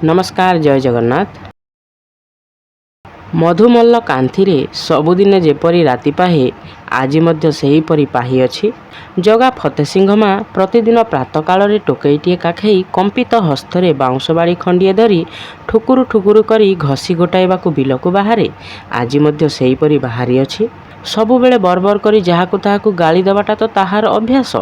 नमस्कार जय जगन्नाथ। मधुमल्ल कांथिरे सबुदिने जेपरी राति पाहे आजि मध्य सेहीपरि पाहिअछि। जगा फतेसिंह मा प्रतिदिन प्रातः काल टोकईटिए काखेई कंपित हस्तरे बाउंश बाड़ी खंडिए धरी ठुकुरु ठुकुरु करी घसी गोटाइबाकू बिलकू बाहारे आजि मध्य सेहीपरि बाहारिअछि। सबुबेले बरबर करी जाहाकू ताहाकू गाली देवाटा तो ताहार अभ्यास।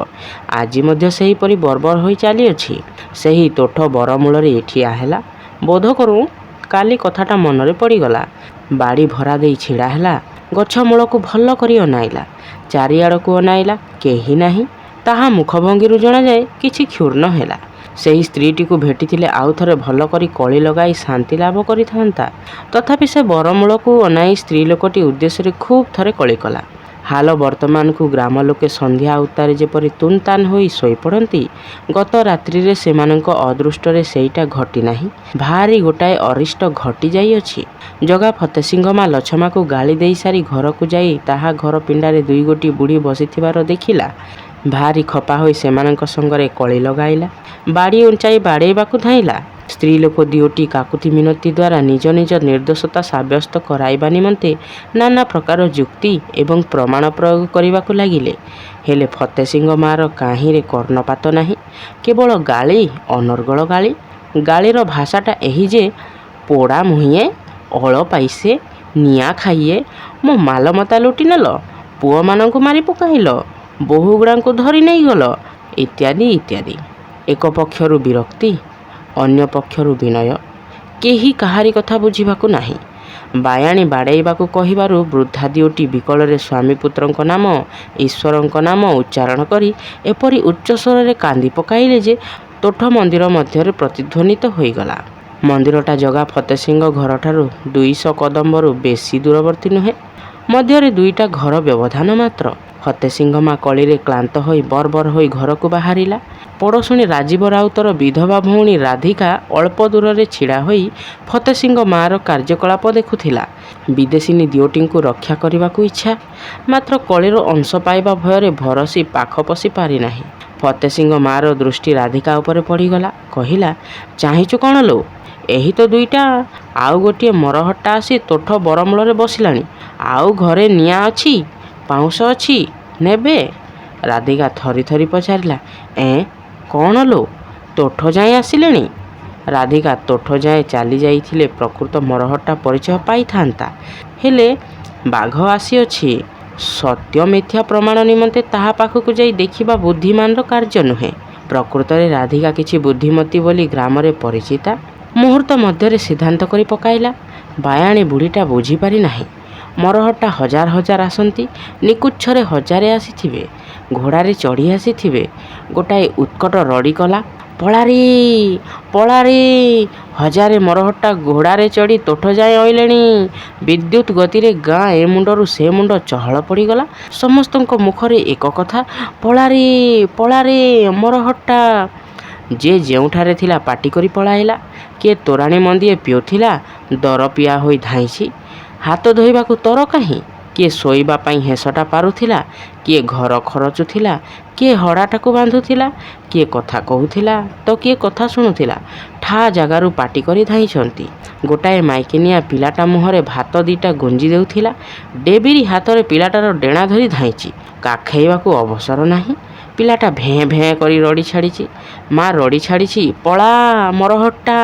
आजि मध्य सेहीपरि बरबर होई चालिअछि। सेही तोठ बरमूलरे एठिया हेला। बोध करूँ काली कथाटा मनरे पड़ीगला। बाड़ी भरा देई छिड़ा हेला। गछ मूलकू भल करी अनाइला। चारिआड़कू अनाइला, केही नाही। ताहा मुखभंगीरू जणा जाए किछि क्षुर्ण हेला। सेही स्त्रीटीकू भेटिथिले आउ थरे भल करी कଳି लगाई शांति लाभ करिथांता। तथापि से बरमूलकू अनाई स्त्री लोकटी उद्देश्य खूब थरे कଳି कला। हाल वर्तमान को ग्राम लोके संध्या उतारे जेपरि तुन तान होई शोई पड़ती, गत रात्रि रे सेमानंक अदृष्टरे सेईटा घटी नाही। भारी गोटाए अरिष्ट घटी जाइअछि। जगा फतेसिंह मा लछमा को गाली देई सारी घर को जाई ताहा घर पिंडारे दुई गोटी बुढ़ी बसिथिबार देखिला। भारी खपा होई सेमानंक संगरे कଳି लगाइला। बाड़ी उंचाई बाड़ेबाकू धाइला। स्त्री लोक दिओटी काकुति मिनती द्वारा निज निज निर्दोषता साब्यस्त कराइबा निमंते नाना प्रकार जुक्ति एवं प्रमाण प्रयोग करने लगिले। हेले फतेसिंह मार काहींरे कर्णपात नाही। केवल गाली, अनर्गल गाली। गालीर भाषाटा एही जे पोड़ा मुहिए, अळ पाइसे, निआ खाइए, मो मालमता लुटि नेल, पुओ मानंकु मारी पकाइल, बोहुगुड़ांकु धरी नहीं गल, इत्यादि इत्यादि। एक पक्षरु विरक्ति, अन्य पक्षरु विनय। केही काहारी कथा बुझिबाकू नाही। बायाणी बाड़ाइबाकू कहिबारु वृद्धा दिओटी विकलरे स्वामी पुत्रंक नाम, ईश्वरंक नाम उच्चारण करी एपरी उच्च स्वरे कांदी पकाइले जे तोठ मंदिर मध्यरे प्रतिध्वनित होईगला। मंदिरटा जगा फतेसिंह घरठारू 200 कदम्बरू बेसी दूरवर्ती नुहे। मध्यरे दुईटा घर व्यवधान मात्र। फतेसिंह मा कलिरे क्लांत होई बरबर होई घर को बाहरिला। पड़ोशुणी राजीव राउतर विधवा भौणी राधिका अल्प दूर छिड़ा होई फतेसिंह मार कार्यकलाप देखुथिला। विदेशिनी दिओटी को रक्षा करने को इच्छा, मात्र कलिर अंश पाइबा भୟରେ भरसी पाख पशि पारि नाही। फतेसिंह मार दृष्टि राधिका उपरे पड़ीगला। कहिला, चाहिचु कौन लो? एही तो दुईटा, आउ गोटे मरहट्टा आसी तोठ बरमूल बसिलाणी। आउ घरे निआ अछि, पाउंश अछि, नेबे? राधिका थरी थरी पचारिला, कौन लो, तोठ जाए आसिलेणी? राधिका तोठ जाए चली जाइथिले प्रकृत मरहट्टा परिचय पाई थांता। हेले बाघ आसीअछि। सत्य मिथ्या प्रमाण निमंते ताहा पाखकु जाई देखिबा बुद्धिमानर कार्य नुहे। प्रकृतरे राधिका किछि बुद्धिमती बोली ग्रामरे परिचिता। मुहूर्त मध्यरे सिद्धांत करी पकाइला। बायाणी बुढ़ीटा बुझी पारि नाही। मरहट्टा हजार हजार आसंती, निकुच्छरे हजारे आसीथिबे, घोड़ारे चढ़ी आसीथिबे। गोटाए उत्कट रड़ी कला, पଳାରେ पଳାରେ। हजारे मरहट्टा घोड़ारे चढ़ी तोठ जाए अइलेणी। विद्युत गतिरे गाँ ए मुंडरू से मुंड चहल पड़ीगला। समस्तंक मुखरे एक कथा, पଳାରେ पଳାରେ मरहट्टा। जे जेउठारे थिला पाटी करी पଳାइला। किए तोराणी मंदिए पिउथिला, दर पिया होई धाइछि। हाथ धोइबाकू तर काहीं? किए शोइबा पाई हेसटा पारुथिला, किए घर खरचुथिला, किए हड़ाटाकू बांधुथिला, किए कथा कहूथिला तो किए कथा शुणुथिला। ठा जगारू पाटी करी धाइछंती। गोटाए माइकिनिया पिलाटा मुहरे भात दीटा गुंजी देउथिला। डेबिरी हाथरे पिलाटार डेणा धरी धाइछि। काखेइबाकू अवसर नाही। पिलाटा भें भें करी रड़ी छाड़िछि। माँ रड़ी छाड़िछि, पळा मरहट्टा।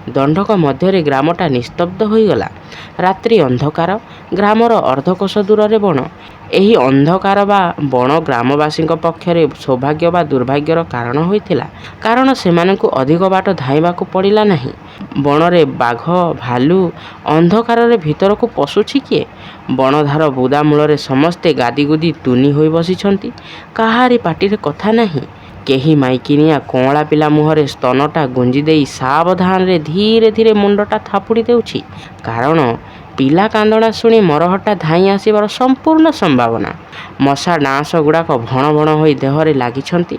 दंडक मध्यरे ग्रामटा निस्तब्ध होईगला। रात्रि अंधकार। ग्रामर अर्धकोश दूर बण। एही अंधकार बा बण ग्रामवासी पक्षरे सौभाग्य बा दुर्भाग्यर कारण होइथिला। कारण सेमानंकु अधिक बाट धाइबाकू पड़िला नाही। बणरे बाघ, भालू अंधकार भितरकू पशुछि किए? बणधार बुदा मूलरे समस्ते गादीगुदी तुनी होई बसिछंती। काहारी पाटिरे कथा नाही। केही माइकिनिया कौला पिला मुहरे स्तनटा गुंजी देई सावधान रे धीरे धीरे मुंडटा थापुड़ी देउछि। कारण पिला कांदणा शुणी मरहट्टा धाई आसिबार संपूर्ण संभावना। मशा डांस गुड़ाक भण भण होई देहरे लागिछंती।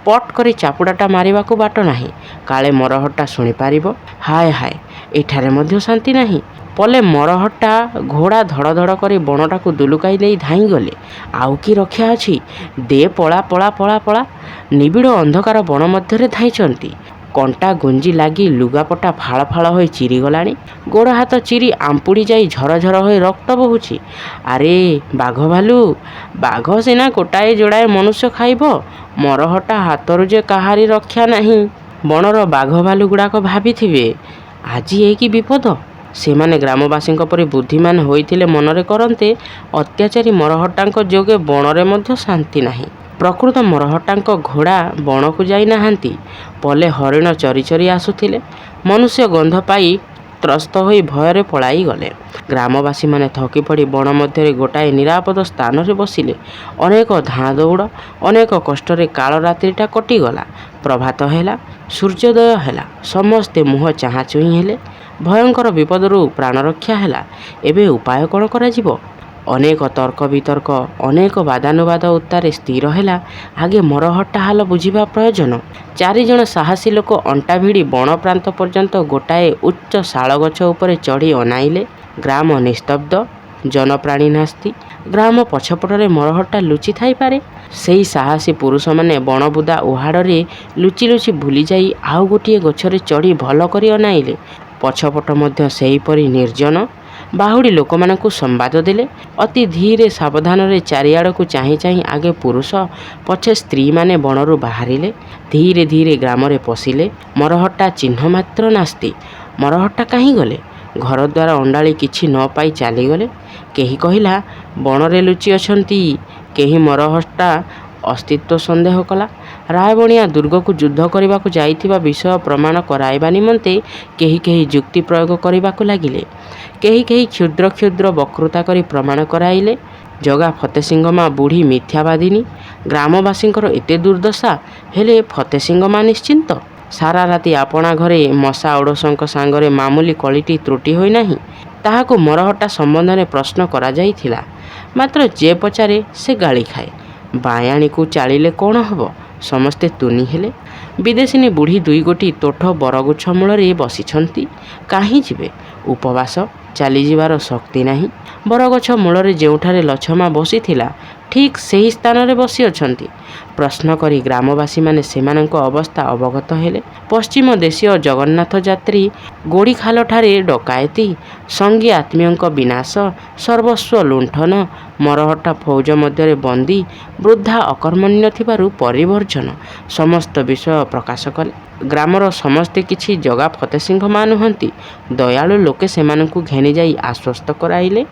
पट करी चापुड़ाटा मारिबाकू बाट नाही। काले मरहट्टा शुणी पारिबो। हाय हाय, एठारे मध्य शांति नाही। पले मरहट्टा घोड़ा धड़ धड़ कर बणटा को दुलुकाई दे धाई गले। आउ कि रक्षा अछि? दे पड़ा पड़ा पड़ा पड़ा। निबिड़ अंधकार बण मध्य धाइंती। କଣ୍ଟା ଗୁଞ୍ଜି ଲାଗି ଲୁଗାପଟା ଫାଳ ଫାଳ ହୋଇ ଚିରିଗଲାଣି। ଗୋଡ଼ ହାତ ଚିରି ଆମ୍ପୁଡ଼ି ଯାଇ ଝରଝର ହୋଇ ରକ୍ତ ବହୁଛି। ଆରେ ବାଘ ଭାଲୁ, ବାଘ ସିନା ଗୋଟାଏ ଯୋଡ଼ାଏ ମନୁଷ୍ୟ ଖାଇବ, ମରହଟ୍ଟା ହାତରୁ ଯେ କାହାରି ରକ୍ଷା ନାହିଁ। ବଣର ବାଘ ଭାଲୁ ଗୁଡ଼ାକ ଭାବିଥିବେ, ଆଜି ଏ କି ବିପଦ। ସେମାନେ ଗ୍ରାମବାସୀଙ୍କ ପରି ବୁଦ୍ଧିମାନ ହୋଇଥିଲେ ମନରେ କରନ୍ତେ, ଅତ୍ୟାଚାରୀ ମରହଟ୍ଟାଙ୍କ ଯୋଗେ ବଣରେ ମଧ୍ୟ ଶାନ୍ତି ନାହିଁ। ପ୍ରକୃତ ମରହଟ୍ଟାଙ୍କ ଘୋଡ଼ା ବଣକୁ ଯାଇ ନାହାନ୍ତି, ପଲେ ହରିଣ ଚରି ଚରି ଆସୁଥିଲେ। ମନୁଷ୍ୟ ଗନ୍ଧ ପାଇ ତ୍ରସ୍ତ ହୋଇ ଭୟରେ ପଳାଇ ଗଲେ। ଗ୍ରାମବାସୀମାନେ ଥକି ପଡ଼ି ବଣ ମଧ୍ୟରେ ଗୋଟାଏ ନିରାପଦ ସ୍ଥାନରେ ବସିଲେ। ଅନେକ ଧାଁ ଦୌଡ଼, ଅନେକ କଷ୍ଟରେ କାଳ ରାତ୍ରିଟା କଟିଗଲା। ପ୍ରଭାତ ହେଲା, ସୂର୍ଯ୍ୟୋଦୟ ହେଲା। ସମସ୍ତେ ମୁହଁ ଚାହାଁଚୁହିଁ ହେଲେ। ଭୟଙ୍କର ବିପଦରୁ ପ୍ରାଣରକ୍ଷା ହେଲା। ଏବେ ଉପାୟ କ'ଣ କରାଯିବ? ଅନେକ ତର୍କ ବିତର୍କ, ଅନେକ ବାଦାନୁବାଦ ଉତ୍ତାରେ ସ୍ଥିର ହେଲା, ଆଗେ ମରହଟ୍ଟା ହାଲ ବୁଝିବା ପ୍ରୟୋଜନ। ଚାରିଜଣ ସାହସୀ ଲୋକ ଅଣ୍ଟା ଭିଡ଼ି ବଣ ପ୍ରାନ୍ତ ପର୍ଯ୍ୟନ୍ତ ଗୋଟାଏ ଉଚ୍ଚ ଶାଳଗଛ ଉପରେ ଚଢ଼ି ଅନାଇଲେ। ଗ୍ରାମ ନିସ୍ତବ୍ଧ, ଜନପ୍ରାଣୀ ନାସ୍ତି। ଗ୍ରାମ ପଛପଟରେ ମରହଟ୍ଟା ଲୁଚି ଥାଇପାରେ। ସେହି ସାହସୀ ପୁରୁଷମାନେ ବଣବୁଦା ଉହାଡ଼ରେ ଲୁଚି ଲୁଚି ଭୁଲିଯାଇ ଆଉ ଗୋଟିଏ ଗଛରେ ଚଢ଼ି ଭଲ କରି ଅନାଇଲେ। ପଛପଟ ମଧ୍ୟ ସେହିପରି ନିର୍ଜନ। ବାହୁଡ଼ି ଲୋକମାନଙ୍କୁ ସମ୍ବାଦ ଦେଲେ। ଅତି ଧୀରେ ସାବଧାନରେ ଚାରିଆଡ଼କୁ ଚାହିଁ ଚାହିଁ ଆଗେ ପୁରୁଷ, ପଛେ ସ୍ତ୍ରୀମାନେ ବଣରୁ ବାହାରିଲେ। ଧୀରେ ଧୀରେ ଗ୍ରାମରେ ପଶିଲେ। ମରହଟ୍ଟା ଚିହ୍ନ ମାତ୍ର ନାସ୍ତି। ମରହଟ୍ଟା କାହିଁ ଗଲେ? ଘରଦ୍ୱାର ଅଣ୍ଡାଳି କିଛି ନ ପାଇ ଚାଲିଗଲେ। କେହି କହିଲା ବଣରେ ଲୁଚି ଅଛନ୍ତି, କେହି ମରହଟ୍ଟା ଅସ୍ତିତ୍ୱ ସନ୍ଦେହ କଲା। ରାୟବଣିଆ ଦୁର୍ଗକୁ ଯୁଦ୍ଧ କରିବାକୁ ଯାଇଥିବା ବିଷୟ ପ୍ରମାଣ କରାଇବା ନିମନ୍ତେ କେହି କେହି ଯୁକ୍ତି ପ୍ରୟୋଗ କରିବାକୁ ଲାଗିଲେ। କେହି କେହି କ୍ଷୁଦ୍ର କ୍ଷୁଦ୍ର ବକ୍ତୃତା କରି ପ୍ରମାଣ କରାଇଲେ। ଜଗା ଫତେସିଂହ ମା ବୁଢ଼ୀ ମିଥ୍ୟାବାଦିନୀ। ଗ୍ରାମବାସୀଙ୍କର ଏତେ ଦୁର୍ଦ୍ଦଶା, ହେଲେ ଫତେସିଂହ ମା ନିଶ୍ଚିନ୍ତ। ସାରା ରାତି ଆପଣା ଘରେ ମଶା ଓଡ଼ଶଙ୍କ ସାଙ୍ଗରେ ମାମୁଲି କଳିଟି ତ୍ରୁଟି ହୋଇନାହିଁ। ତାହାକୁ ମରହଟ୍ଟା ସମ୍ବନ୍ଧରେ ପ୍ରଶ୍ନ କରାଯାଇଥିଲା, ମାତ୍ର ଯେ ପଚାରେ ସେ ଗାଳି ଖାଏ। ବାୟାଣୀକୁ ଚାଳିଲେ କ'ଣ ହେବ? ସମସ୍ତେ ତୁନି ହେଲେ। ବିଦେଶିନୀ ବୁଢ଼ୀ ଦୁଇଗୋଟି ତୋଠ ବରଗଛ ମୂଳରେ ବସିଛନ୍ତି। କାହିଁ ଯିବେ? ଉପବାସ, ଚାଲିଯିବାର ଶକ୍ତି ନାହିଁ। ବରଗଛ ମୂଳରେ ଯେଉଁଠାରେ ଲଛମା ବସିଥିଲା, ଠିକ୍ ସେହି ସ୍ଥାନରେ ବସିଅଛନ୍ତି। ପ୍ରଶ୍ନ କରି ଗ୍ରାମବାସୀମାନେ ସେମାନଙ୍କ ଅବସ୍ଥା ଅବଗତ ହେଲେ। ପଶ୍ଚିମ ଦେଶୀୟ ଜଗନ୍ନାଥ ଯାତ୍ରୀ ଗୋଡ଼ିଖାଲଠାରେ ଡକାଏତି, ସଙ୍ଗୀ ଆତ୍ମୀୟଙ୍କ ବିନାଶ, ସର୍ବସ୍ୱ ଲୁଣ୍ଠନ, ମରହଟ୍ଟା ଫୌଜ ମଧ୍ୟରେ ବନ୍ଦୀ, ବୃଦ୍ଧା ଅକର୍ମଣ୍ୟ ଥିବାରୁ ପରିବର୍ଜନ, ସମସ୍ତ ବିଷୟ ପ୍ରକାଶ କଲେ। ଗ୍ରାମର ସମସ୍ତେ କିଛି ଜଗା ଫତେସିଂହ ମା ନୁହନ୍ତି। ଦୟାଳୁ ଲୋକେ ସେମାନଙ୍କୁ ଘେନିଯାଇ ଆଶ୍ୱସ୍ତ କରାଇଲେ।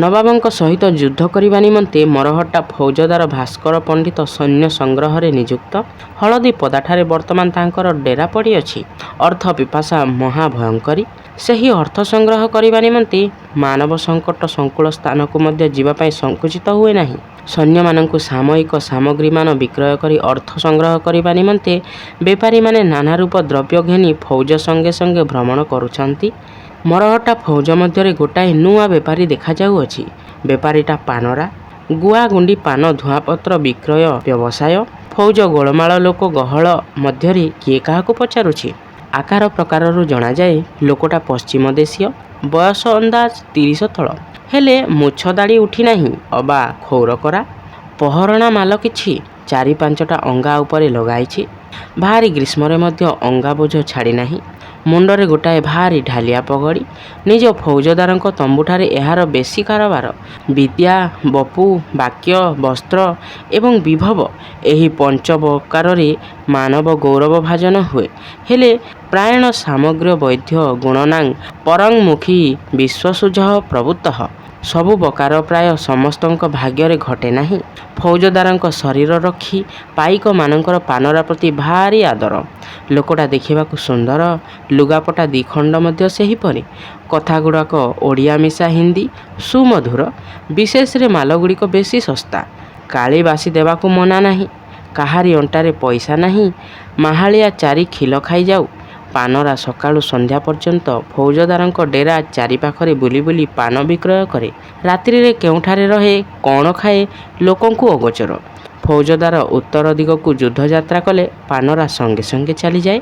ନବାବଙ୍କ ସହିତ ଯୁଦ୍ଧ କରିବା ନିମନ୍ତେ ମରହଟ୍ଟା ଫୌଜଦାର ଭାସ୍କର ପଣ୍ଡିତ ସୈନ୍ୟ ସଂଗ୍ରହରେ ନିଯୁକ୍ତ। ହଳଦୀ ପଦାଠାରେ ବର୍ତ୍ତମାନ ତାଙ୍କର ଡେରା ପଡ଼ିଅଛି। ଅର୍ଥ ପିପାସା ମହାଭୟଙ୍କରୀ। ସେହି ଅର୍ଥ ସଂଗ୍ରହ କରିବା ନିମନ୍ତେ ମାନବ ସଙ୍କଟ ସଂକୁଳ ସ୍ଥାନକୁ ମଧ୍ୟ ଯିବା ପାଇଁ ସଂକୁଚିତ ହୁଏ ନାହିଁ। ସୈନ୍ୟମାନଙ୍କୁ ସାମୟିକ ସାମଗ୍ରୀମାନ ବିକ୍ରୟ କରି ଅର୍ଥ ସଂଗ୍ରହ କରିବା ନିମନ୍ତେ ବେପାରୀମାନେ ନାନାରୂପ ଦ୍ରବ୍ୟ ଘେନି ଫୌଜ ସଙ୍ଗେ ସଙ୍ଗେ ଭ୍ରମଣ କରୁଛନ୍ତି। ମରହଟ୍ଟା ଫୌଜ ମଧ୍ୟରେ ଗୋଟାଏ ନୂଆ ବେପାରୀ ଦେଖାଯାଉଅଛି। ବେପାରୀଟା ପାନରା। ଗୁଆଗୁଣ୍ଡି ପାନ ଧୂଆଁପତ୍ର ବିକ୍ରୟ ବ୍ୟବସାୟ। ଫୌଜ ଗୋଳମାଳ ଲୋକ ଗହଳ ମଧ୍ୟରେ କିଏ କାହାକୁ ପଚାରୁଛି? ଆକାର ପ୍ରକାରରୁ ଜଣାଯାଏ ଲୋକଟା ପଶ୍ଚିମ ଦେଶୀୟ। ବୟସ ଅନ୍ଦାଜ 30 ତଳ। ହେଲେ ମୁଛ ଦାଢ଼ି ଉଠି ନାହିଁ ଅବା କ୍ଷୌରକରା। ପହରଣା ମାଲ କିଛି 4-5ଟା ଅଙ୍ଗା ଉପରେ ଲଗାଇଛି। ଭାରି ଗ୍ରୀଷ୍ମରେ ମଧ୍ୟ ଅଙ୍ଗା ବୋଝ ଛାଡ଼ି ନାହିଁ। ମୁଣ୍ଡରେ ଗୋଟାଏ ଭାରି ଢାଲିଆ ପଗଡ଼ି। ନିଜ ଫୌଜଦାରଙ୍କ ତମ୍ବୁଠାରେ ଏହାର ବେଶୀ କାରବାର। ବିଦ୍ୟା, ବପୁ, ବାକ୍ୟ, ବସ୍ତ୍ର ଏବଂ ବିଭବ, ଏହି ପଞ୍ଚପ୍ରକାରରେ ମାନବ ଗୌରବ ଭାଜନ ହୁଏ। ହେଲେ ପ୍ରାୟଣ ସାମଗ୍ର୍ୟ ବୈଦ୍ୟ ଗୁଣନାଂ ପରଂମୁଖୀ ବିଶ୍ୱସୁଜଃ ପ୍ରଭୃତଃ। ସବୁ ପ୍ରକାର ପ୍ରାୟ ସମସ୍ତଙ୍କ ଭାଗ୍ୟରେ ଘଟେ ନାହିଁ। ଫୌଜଦାରଙ୍କ ଶରୀର ରକ୍ଷୀ ପାଇକମାନଙ୍କର ପାନରା ପ୍ରତି ଭାରି ଆଦର। ଲୋକଟା ଦେଖିବାକୁ ସୁନ୍ଦର। ଲୁଗାପଟା ଦିଖଣ୍ଡ ମଧ୍ୟ ସେହିପରି। କଥାଗୁଡ଼ାକ ଓଡ଼ିଆ ମିଶା ହିନ୍ଦୀ, ସୁମଧୁର। ବିଶେଷରେ ମାଲଗୁଡ଼ିକ ବେଶୀ ଶସ୍ତା। କାଳି ବାସି ଦେବାକୁ ମନା ନାହିଁ। କାହାରି ଅଣ୍ଟାରେ ପଇସା ନାହିଁ। ମାହାଳିଆ ଚାରି ଖିଲ ଖାଇଯାଉ। ପାନରା ସକାଳୁ ସନ୍ଧ୍ୟା ପର୍ଯ୍ୟନ୍ତ ଫୌଜଦାରଙ୍କ ଡେରା ଚାରିପାଖରେ ବୁଲି ବୁଲି ପାନ ବିକ୍ରୟ କରେ। ରାତ୍ରିରେ କେଉଁଠାରେ ରହେ, କ'ଣ ଖାଏ, ଲୋକଙ୍କୁ ଅଗୋଚର। ଫୌଜଦାର ଉତ୍ତର ଦିଗକୁ ଯୁଦ୍ଧଯାତ୍ରା କଲେ ପାନରା ସଙ୍ଗେ ସଙ୍ଗେ ଚାଲିଯାଏ।